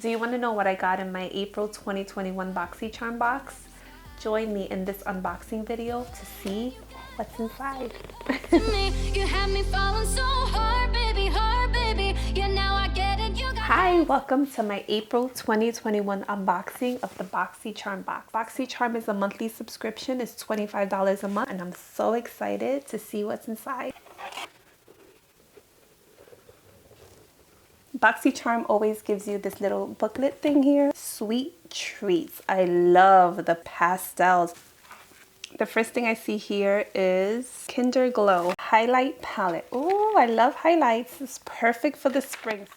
Do you want to know what I got in my April 2021 BOXYCHARM box? Join me in this unboxing video to see what's inside. Hi, welcome to my April 2021 unboxing of the BOXYCHARM box. BOXYCHARM is a monthly subscription. It's $25 a month, and I'm so excited to see what's inside. BOXYCHARM always gives you this little booklet thing here. Sweet treats. I love the pastels. The first thing I see here is kndr Glow Highlight Palette. Oh, I love highlights. It's perfect for the spring.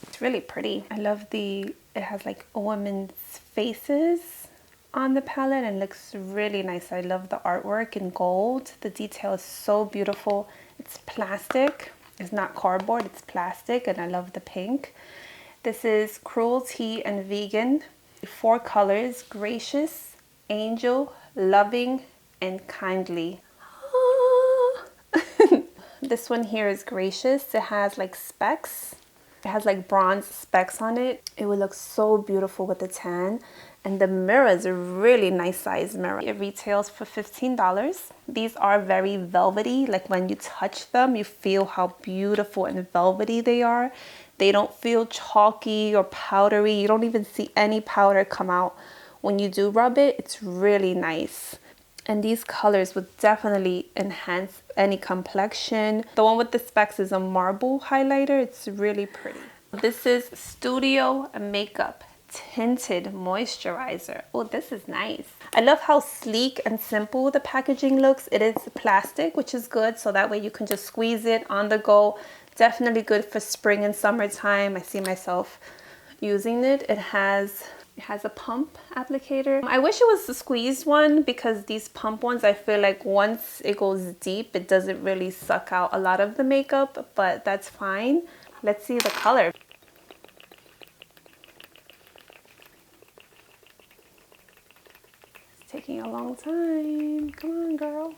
It's really pretty. I love it has like a woman's faces on the palette and looks really nice. I love the artwork in gold. The detail is so beautiful. It's plastic. It's not cardboard, it's plastic, and I love the pink. This is cruelty and vegan. 4 colors: gracious, angel, loving, and kindly. This one here is gracious. It has like specks. It has like bronze specks on it. It would look so beautiful with the tan. And the mirror is a really nice size mirror. It retails for $15. These are very velvety. Like when you touch them, you feel how beautiful and velvety they are. They don't feel chalky or powdery. You don't even see any powder come out when you do rub it. It's really nice. And these colors would definitely enhance any complexion. The one with the specks is a marble highlighter. It's really pretty. This is StudionMakeup Tinted Moisturizer. Oh, this is nice. I love how sleek and simple the packaging looks. It is plastic, which is good, so that way you can just squeeze it on the go. Definitely good for spring and summertime. I see myself using it. It has a pump applicator. I wish it was the squeezed one, because these pump ones, I feel like once it goes deep, it doesn't really suck out a lot of the makeup, but that's fine. Let's see the color. It's taking a long time. Come on, girl.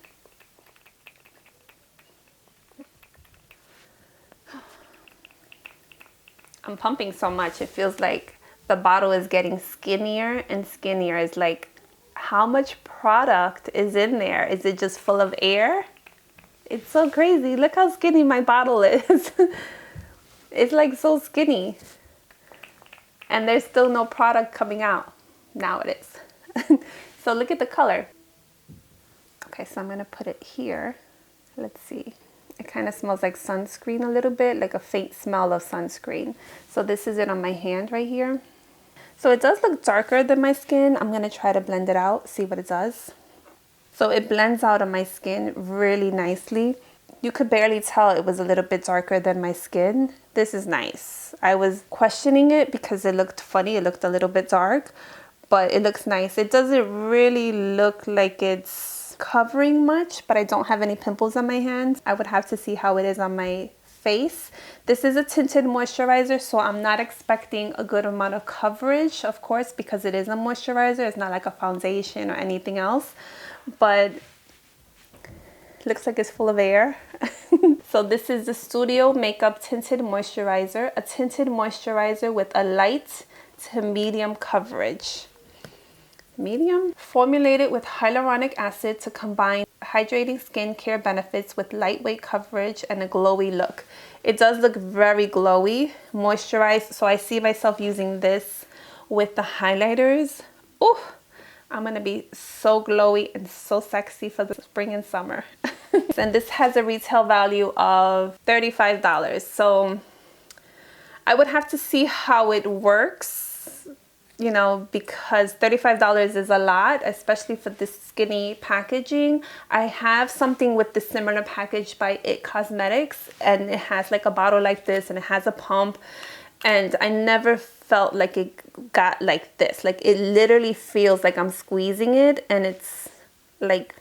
I'm pumping so much, it feels like the bottle is getting skinnier and skinnier. It's like, how much product is in there? Is it just full of air? It's so crazy. Look how skinny my bottle is. It's like so skinny. And there's still no product coming out. Now it is. So look at the color. Okay, so I'm going to put it here. Let's see. It kind of smells like sunscreen a little bit, like a faint smell of sunscreen. So this is it on my hand right here. So it does look darker than my skin. I'm going to try to blend it out, see what it does. So it blends out on my skin really nicely. You could barely tell it was a little bit darker than my skin. This is nice. I was questioning it because it looked funny. It looked a little bit dark, but it looks nice. It doesn't really look like it's covering much, but I don't have any pimples on my hands. I would have to see how it is on my face. This is a tinted moisturizer, so I'm not expecting a good amount of coverage, of course, because it is a moisturizer. It's not like a foundation or anything else, but it looks like it's full of air. So this is the StudionMakeup Tinted Moisturizer, a tinted moisturizer with a light to medium coverage. Medium? Formulated with hyaluronic acid to combine hydrating skincare benefits with lightweight coverage and a glowy look. It does look very glowy, moisturized, so I see myself using this with the highlighters. Ooh, I'm gonna be so glowy and so sexy for the spring and summer. And this has a retail value of $35. So I would have to see how it works, you know, because $35 is a lot, especially for this skinny packaging. I have something with the similar package by IT Cosmetics, and it has like a bottle like this, and it has a pump, and I never felt like it got like this. Like, it literally feels like I'm squeezing it, and it's like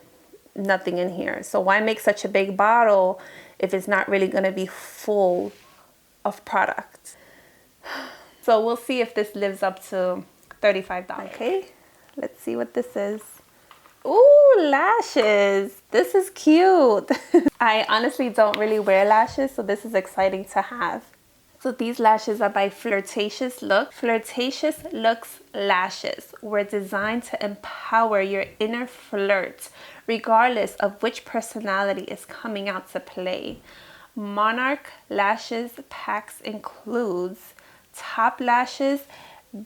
nothing in here. So why make such a big bottle if it's not really going to be full of product? So we'll see if this lives up to $35. Okay, let's see what this is. Ooh, lashes. This is cute. I honestly don't really wear lashes, so this is exciting to have. So these lashes are by Flirtatious Look. Flirtatious Looks lashes were designed to empower your inner flirt, regardless of which personality is coming out to play. Monarch lashes packs includes top lashes,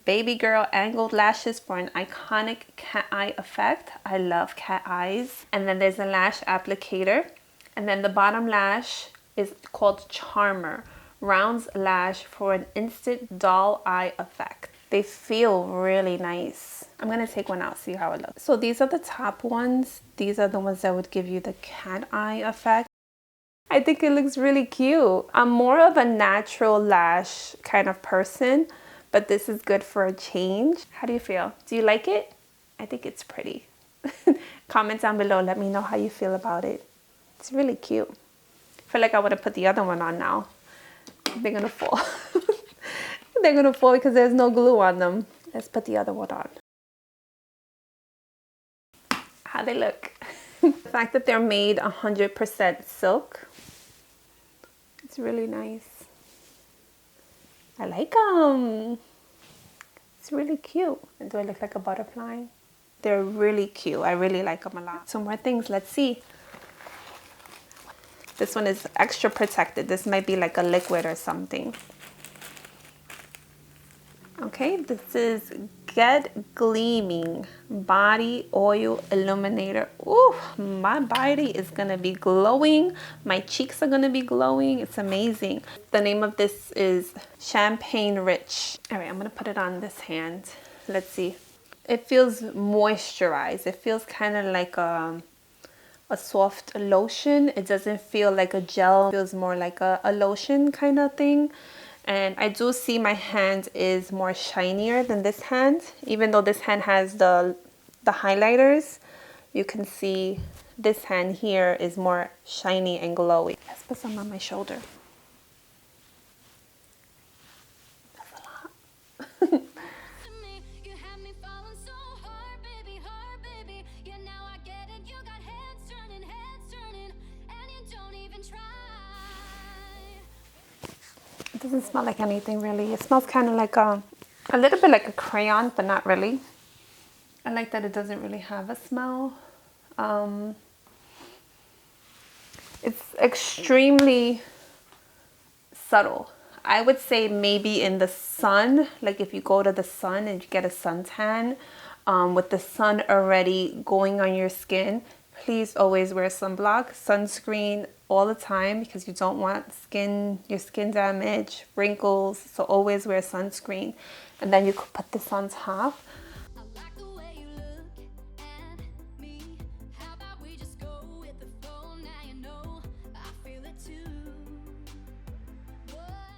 baby girl angled lashes for an iconic cat eye effect. I love cat eyes. And then there's a lash applicator. And then the bottom lash is called Charmer. Rounds lash for an instant doll eye effect. They feel really nice. I'm gonna take one out, see how it looks. So these are the top ones. These are the ones that would give you the cat eye effect. I think it looks really cute. I'm more of a natural lash kind of person, but this is good for a change. How do you feel? Do you like it? I think it's pretty. Comment down below, let me know how you feel about it. It's really cute. I feel like I want to put the other one on now. They're gonna fall. They're gonna fall because there's no glue on them. Let's put the other one on. How they look. The fact that they're made 100% silk, it's really nice. I like them. It's really cute. And do I look like a butterfly? They're really cute. I really like them a lot. Some more things, let's see. This one is extra protected. This might be like a liquid or something. Okay, this is Get Gleaming Body Oil Illuminator. Ooh, my body is gonna be glowing. My cheeks are gonna be glowing. It's amazing. The name of this is Champagne Rich. All right, I'm gonna put it on this hand. Let's see. It feels moisturized. It feels kind of like a soft lotion. It doesn't feel like a gel. It feels more like a lotion kind of thing. And I do see my hand is more shinier than this hand. Even though this hand has the highlighters, you can see this hand here is more shiny and glowy. Let's put some on my shoulder. That's a lot. It doesn't smell like anything really. It smells kind of like a little bit like a crayon, but not really. I like that it doesn't really have a smell. It's extremely subtle. I would say maybe in the sun, like if you go to the sun and you get a suntan, with the sun already going on your skin, please always wear sunblock, sunscreen all the time, because you don't want your skin damage, wrinkles. So always wear sunscreen. And then you could put this on top.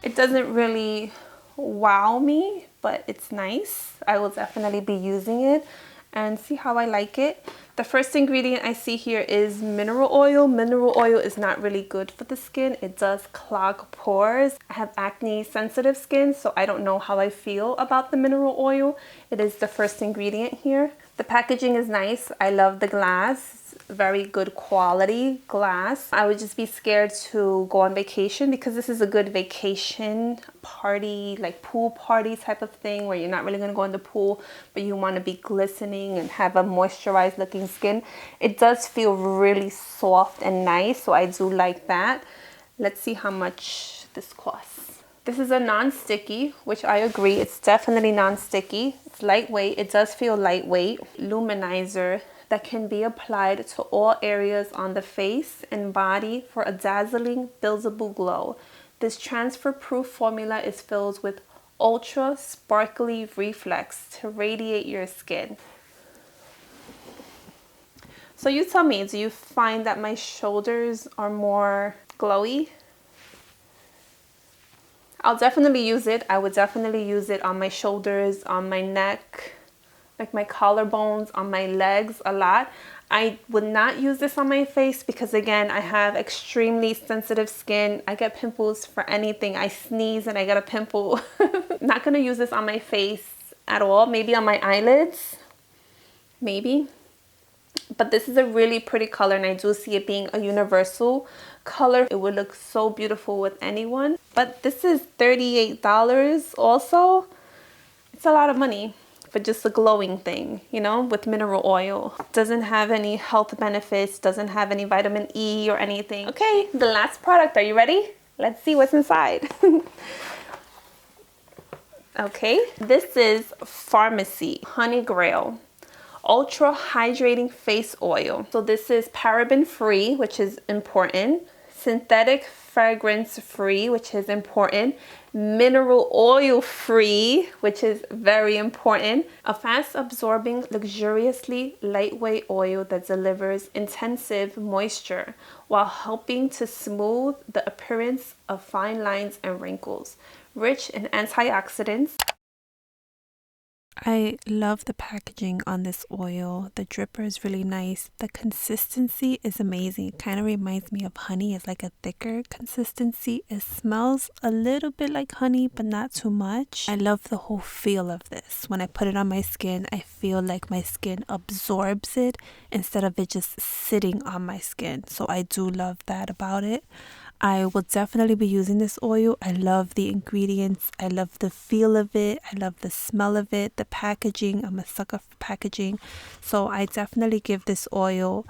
It doesn't really wow me, but it's nice. I will definitely be using it and see how I like it. The first ingredient I see here is mineral oil. Mineral oil is not really good for the skin. It does clog pores. I have acne sensitive skin, so I don't know how I feel about the mineral oil. It is the first ingredient here. The packaging is nice. I love the glass. Very good quality glass. I would just be scared to go on vacation, because this is a good vacation party, like pool party type of thing, where you're not really going to go in the pool, but you want to be glistening and have a moisturized looking skin. It does feel really soft and nice, so I do like that. Let's see how much this costs. This is a non-sticky, which I agree, it's definitely non-sticky. It's lightweight. It does feel lightweight. Luminizer that can be applied to all areas on the face and body for a dazzling, visible glow. This transfer-proof formula is filled with ultra sparkly reflex to radiate your skin. So you tell me, do you find that my shoulders are more glowy? I'll definitely use it. I would definitely use it on my shoulders, on my neck, like my collarbones, on my legs a lot. I would not use this on my face because, again, I have extremely sensitive skin. I get pimples for anything. I sneeze and I get a pimple. Not gonna use this on my face at all. Maybe on my eyelids, maybe. But this is a really pretty color, and I do see it being a universal color. It would look so beautiful with anyone. But this is $38 also. It's a lot of money for just a glowing thing, you know, with mineral oil. Doesn't have any health benefits, doesn't have any vitamin E or anything. Okay, the last product. Are you ready? Let's see what's inside. Okay, this is Farmacy Honey Grail Ultra-Hydrating Face Oil. So this is paraben free, which is important. Synthetic fragrance free, which is important. Mineral oil free, which is very important. A fast absorbing, luxuriously lightweight oil that delivers intensive moisture while helping to smooth the appearance of fine lines and wrinkles. Rich in antioxidants. I love the packaging on this oil. The dripper is really nice. The consistency is amazing. It kind of reminds me of honey. It's like a thicker consistency. It smells a little bit like honey, but not too much. I love the whole feel of this. When I put it on my skin, I feel like my skin absorbs it instead of it just sitting on my skin. So I do love that about it. I will definitely be using this oil. I love the ingredients. I love the feel of it. I love the smell of it. The packaging. I'm a sucker for packaging. So I definitely give this oil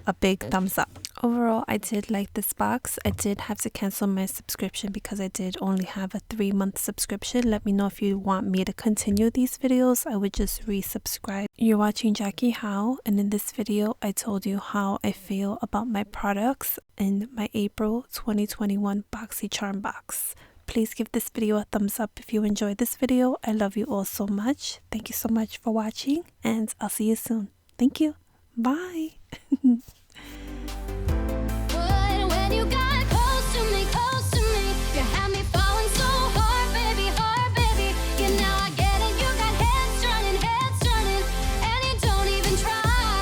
a big thumbs up. Overall, I did like this box. I did have to cancel my subscription because I did only have a 3-month subscription. Let me know if you want me to continue these videos. I would just resubscribe. You're watching Jackie How, and in this video I told you how I feel about my products in my April 2021 BOXYCHARM box. Please give this video a thumbs up if you enjoyed this video. I love you all so much. Thank you so much for watching, and I'll see you soon. Thank you. Bye.